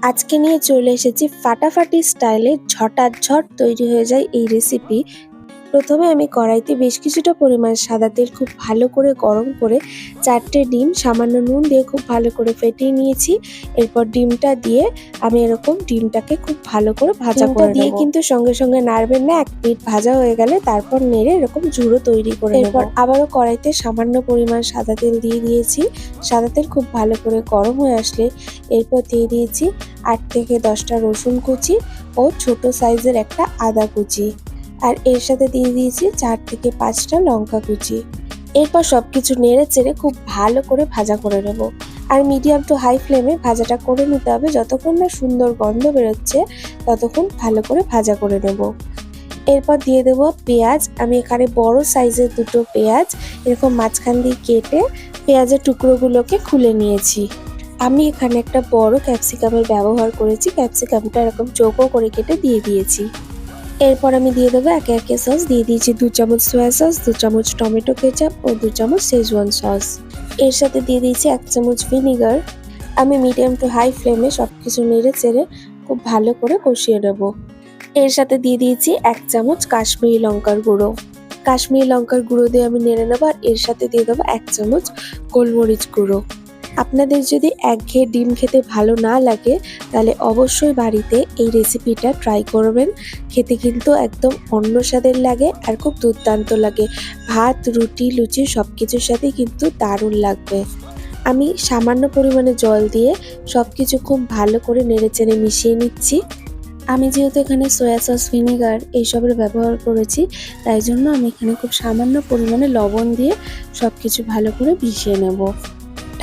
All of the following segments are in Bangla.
আজকে নিয়ে চলে এসেছি ফাটাফাটি স্টাইলে ঝটাঝট তৈরি হয়ে যায় এই রেসিপি। প্রথমে আমি কড়াইতে বেশ কিছুটা পরিমাণ সাদা তেল খুব ভালো করে গরম করে 4টে ডিম সামান্য নুন দিয়ে খুব ভালো করে ফেটিয়ে নিয়েছি। এরপর ডিমটা দিয়ে আমি এরকম ডিমটাকে খুব ভালো করে ভাজা করে দিয়ে কিন্তু সঙ্গে সঙ্গে নাড়বেন না, এক পিঠ ভাজা হয়ে গেলে তারপর নেড়ে এরকম ঝুড়ো তৈরি করে এরপর আবারও কড়াইতে সামান্য পরিমাণ সাদা তেল দিয়ে দিয়েছি। সাদা তেল খুব ভালো করে গরম হয়ে আসলে এরপর দিয়ে দিয়েছি 8 থেকে 10টা রসুন কুচি ও ছোট সাইজের একটা আদা কুচি, আর এর সাথে দিয়ে দিয়েছি 4 থেকে 5টা লঙ্কা কুচি। এরপর সবকিছু নেড়ে চেড়ে খুব ভালো করে ভাজা করে নেব। আর মিডিয়াম টু হাই ফ্লেমে ভাজাটা করে নিতে হবে, যতক্ষণ না সুন্দর গন্ধ বেরোচ্ছে ততক্ষণ ভালো করে ভাজা করে নেব। এরপর দিয়ে দেব পেঁয়াজ। আমি এখানে বড় সাইজের দুটো পেঁয়াজ এরকম মাঝখান দিয়ে কেটে পেঁয়াজের টুকরোগুলোকে খুলে নিয়েছি। আমি এখানে একটা বড় ক্যাপসিকামের ব্যবহার করেছি, ক্যাপসিকামটা এরকম চৌকো করে কেটে দিয়ে দিয়েছি। এরপর আমি দিয়ে দেবো একে একে সস। দিয়ে দিয়েছি 2 চামচ সয়া সস, 2 চামচ টমেটো কেচাপ ও 2 চামচ শেজওয়ান সস। এর সাথে দিয়ে দিয়েছি 1 চামচ ভিনিগার। আমি মিডিয়াম টু হাই ফ্লেমে সবকিছু নেড়ে চেড়ে খুব ভালো করে কষিয়ে নেব। এর সাথে দিয়ে দিয়েছি 1 চামচ কাশ্মীরি লঙ্কার গুঁড়ো। কাশ্মীরি লঙ্কার গুঁড়ো দিয়ে আমি নেড়ে নেবো। আর এর সাথে দিয়ে দেবো 1 চামচ গোলমরিচ গুঁড়ো। আপনাদের যদি একঘেয়ে ডিম খেতে ভালো না লাগে তাহলে অবশ্যই বাড়িতে এই রেসিপিটা ট্রাই করবেন। খেতে কিন্তু একদম অন্য স্বাদের লাগে আর খুব দুর্দান্ত লাগে। ভাত, রুটি, লুচি সব কিছুর সাথে কিন্তু দারুণ লাগবে। আমি সামান্য পরিমাণে জল দিয়ে সব কিছু খুব ভালো করে নেড়েচেড়ে মিশিয়ে নিচ্ছি। আমি যেহেতু এখানে সয়া সস, ভিনেগার এইসবের ব্যবহার করেছি, তাই জন্য আমি এখানে খুব সামান্য পরিমাণে লবণ দিয়ে সব কিছু ভালো করে মিশিয়ে নেব।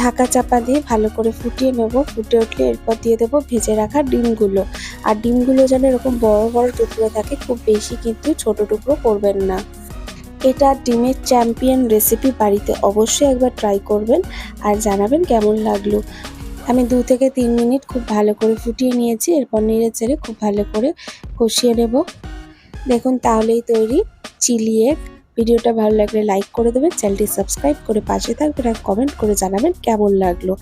ঢাকা চাপা দিয়ে ভালো করে ফুটিয়ে নেব। ফুটে উঠলে এরপর দিয়ে দেবো ভেজে রাখা ডিমগুলো। আর ডিমগুলো যেন এরকম বড় বড় টুকরো থাকে, খুব বেশি কিন্তু ছোট টুকরো করবেন না। এটা ডিমের চ্যাম্পিয়ন রেসিপি, বাড়িতে অবশ্যই একবার ট্রাই করবেন আর জানাবেন কেমন লাগলো। আমি 2 থেকে 3 মিনিট খুব ভালো করে ফুটিয়ে নিয়েছি। এরপর নেড়ে চেড়ে খুব ভালো করে কষিয়ে নেব। দেখুন তাহলেই তৈরি চিলি এগ। ভিডিওটা ভালো লাগলে লাইক করে দেবেন, চ্যানেলটি সাবস্ক্রাইব করে পাশে থাকবেন আর কমেন্ট করে জানাবেন কেমন লাগলো।